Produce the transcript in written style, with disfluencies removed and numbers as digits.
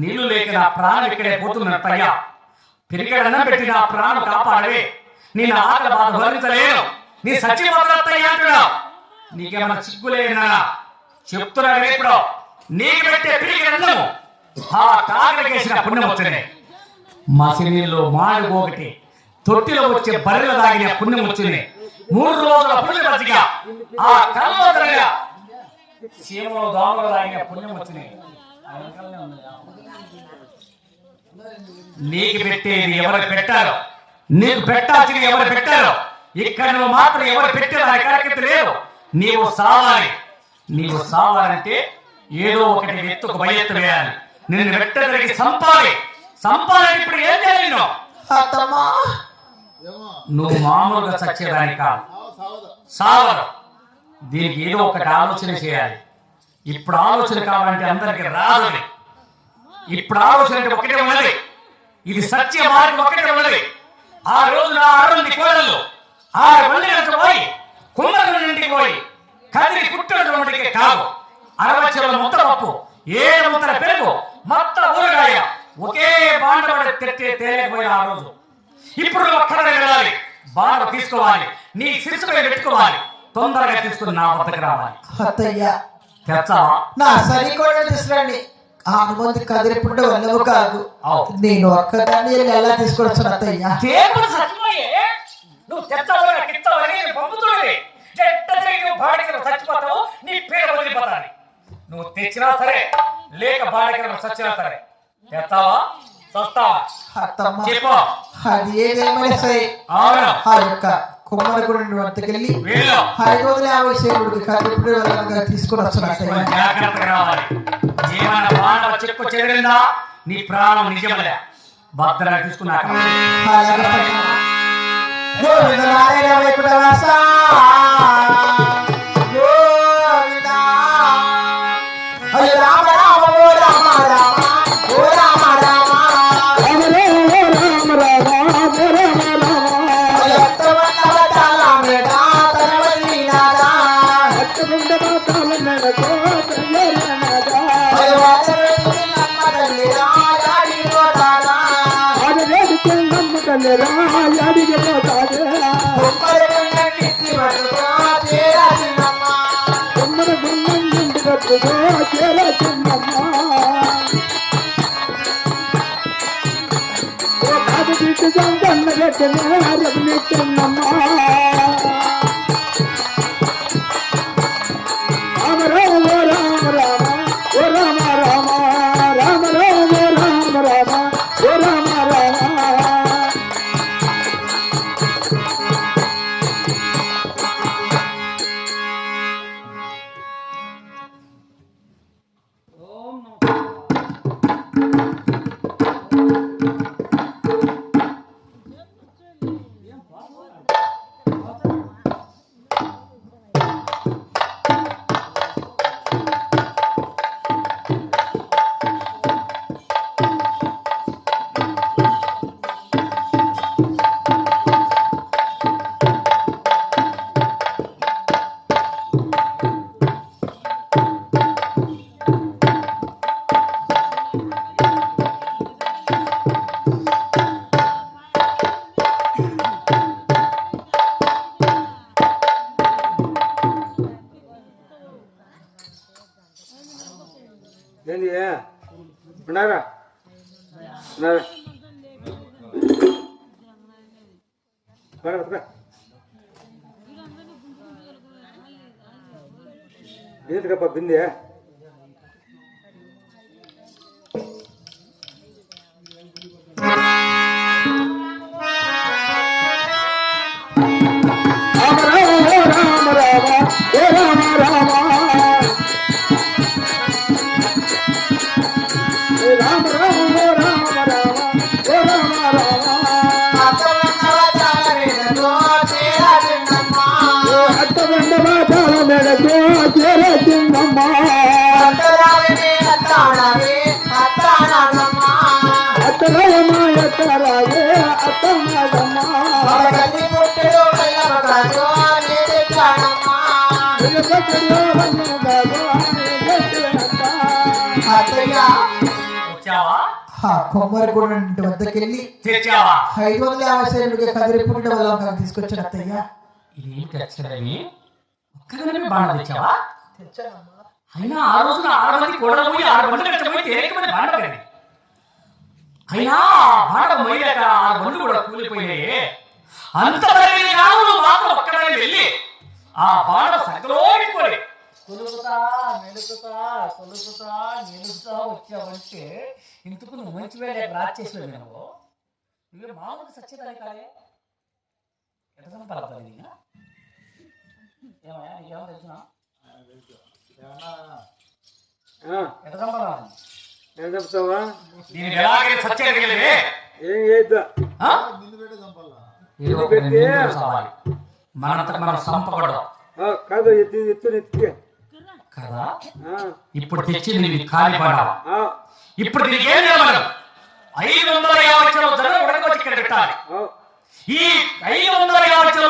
నీళ్లు లేక నా ప్రాణం ఇక్కడే పోతున్నట్టయ్యా. పిరికడన్నం పెట్టి నా ప్రాణం కాపాడవే. నేను ఆకలి బాధ భరించలేను. నీ సత్యమతయ్యా అంటున్నావు. నీకేమన్నా చిక్కులేనా? చెప్తున్నాను ఇప్పుడు. నీకు పెట్టే పిరికడన్నము ఆ కాకలకేసిన పుణ్యం వచ్చినాయి. మసినీళ్ళు మాడుకోకటి తొట్టిలో వచ్చే బర్రెలు తాగిన పుణ్యం వచ్చినాయి. 3 రోజుల పుణ్య మధ్యగా ఆ కల్లోదరగా సీమలో దోమలు తాగిన పుణ్యం వచ్చినాయి. నీకు పెట్టేది ఎవరు పెట్టారో, నీకు పెట్టాల్సింది ఎవరు పెట్టారో, ఇక్కడ నువ్వు మాత్రం ఎవరు పెట్టారో ఆ కార్యక్రమం లేదు. నీవు సావాలి. నీవు సావాలంటే ఏదో ఒకటి ఎత్తుకు భయెత్తు వేయాలి. నిన్ను వెట్టదరికి సంపాలి. సంపాలని ఇప్పుడు ఏం చేయాలి? నువ్వు మామూలుగా చచ్చేదాని కాదు, సావరు. దీనికి ఏదో ఒకటి ఆలోచన చేయాలి. ఇప్పుడు ఆలోచన కావాలంటే అందరికి రాదు. ఇప్పుడు ఆలోచన అంటే ఒకటే ఉన్నది. ఇది సత్య మార్గం ఒకటే ఉన్నది. ఆ రోజున 6 కోడళ్ళు 6 మందికి పోయి కుమ్మరుల ఇంటికి పోయి కదిరి కుట్టడికి కాదు 60 చెరువుల ముద్ద పప్పు, 7 ముద్దల పెరుగు, మొత్తం ఊరగాయ ఒకే బాండబడి తెట్టే తేలేకపోయిన ఆ రోజు. ఇప్పుడు ఒక్కడే వెళ్ళాలి, బాండ తీసుకోవాలి, నీ శిరసుపై పెట్టుకోవాలి, తొందరగా తీసుకుని నా వద్దకు రావాలి. తెచ్చావా? నా సరికోడ తీసుకురండి. 6 మంది కదిరిపుంటే వెళ్ళవు కాదు. నేను ఒక్కదాన్ని ఎలా తీసుకొచ్చు అత్తయ్య? నువ్వు తెచ్చావని పంపుతుంది. చచ్చిపోతావు, నీ పేరు వదిలిపోతాను. నువ్వు తెచ్చినా సరే, లేక బాడకి చచ్చినా సరే. తెచ్చావా? చస్తావా? చెప్పు. అది ఏదేమైనా సరే ఆ యొక్క కుమ్మరగుడి వద్దకెళ్ళి 550 కదిరిపుడి వెళ్ళగా తీసుకుని వస్తున్నా. జాగ్రత్తగా రావాలి. ఏమైనా బాగా చెక్కు చెదిరిందా నీ ప్రాణం నిజమలే. భద్రంగా తీసుకున్నాక ఏంది ఉన్నారా ఉన్నారా ఏంటికప్ప బిందే తెచ్చావా? ఆ కొమ్మరిగూడ వద్దకెళ్ళి తెచ్చావా? 550 సైనికుడికి కదిరిపుండ వల్ల తీసుకొచ్చాను అత్తయ్య. ఇదేంటి అచ్చరవి? ఒక్కదానివే బాణ తెచ్చావా? తెచ్చానమ్మా. అయినా ఆ రోజున 6 మంది కూడా పోయి 6 బండ్లు కట్టబోయి తేలికమైన బాండ పోయింది. అయినా బాండ మొయ్యలేక 6 బండ్లు కూడా కూలిపోయాయి. అంత మాత్రం ఒక్కడే వెళ్ళి ఆ బాండ సంకలో పెట్టుకోలే. కొలుగుతా నిలుగుతా వచ్చావంటే ఇంతకు నువ్వు మంచి వేళ రాచేసావు. నువ్వు మామూలు సత్యదాని కాదే ఎట్లా సంపాలి ఏమయ్యా నీకేమో తెలుసునా ఎట్లా సంపాలని ఏం చెప్తావా? దీనికి ఎలాగైనా సత్యం కలిగేది. ఏం చేద్దా? ఏదో ఒక నిందలు సావాలి. మనంతకు మనం సంపకూడదు కాదు, ఎత్తు ఎత్తుకే కదా. ఇప్పుడు తెచ్చింది నీకు ఖాళీ పడావా? ఇప్పుడు దీనికి ఏం చేయమను? 550 కిలో జనం ఉడకొచ్చి ఇక్కడ పెట్టాలి. ఈ 550 కిలో